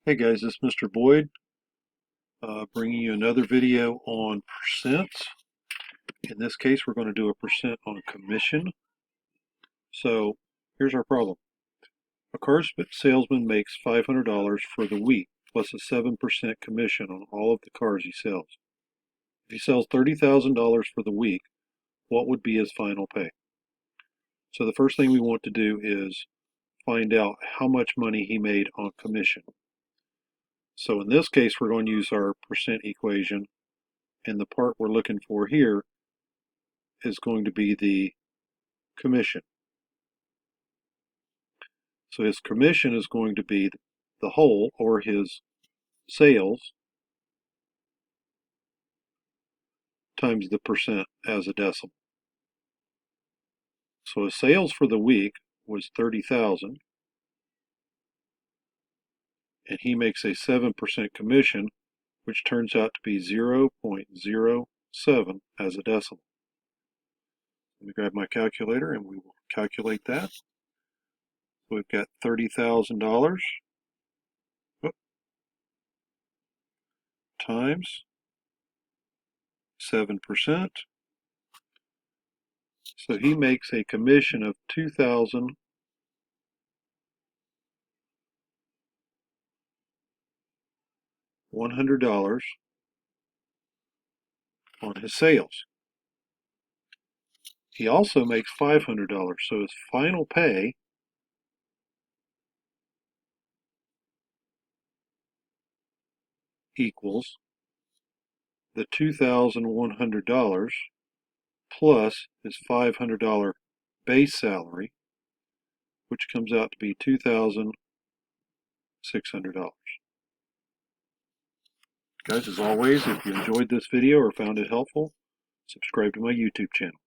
Hey guys, this is Mr. Boyd, bringing you another video on percents. In this case, we're going to do a percent on commission. So here's our problem. A car salesman makes $500 for the week, plus a 7% commission on all of the cars he sells. If he sells $30,000 for the week, what would be his final pay? So the first thing we want to do is find out how much money he made on commission. So in this case, we're going to use our percent equation, and the part we're looking for here is going to be the commission. So his commission is going to be the whole, or his sales, times the percent as a decimal. So his sales for the week was 30,000, and he makes a 7% commission, which turns out to be 0.07 as a decimal. Let me grab my calculator and we will calculate that. We've got $30,000 times 7%. So he makes a commission of $2,100 on his sales. He also makes $500, so his final pay equals the $2,100 plus his $500 base salary, which comes out to be $2,600. Guys, as always, if you enjoyed this video or found it helpful, subscribe to my YouTube channel.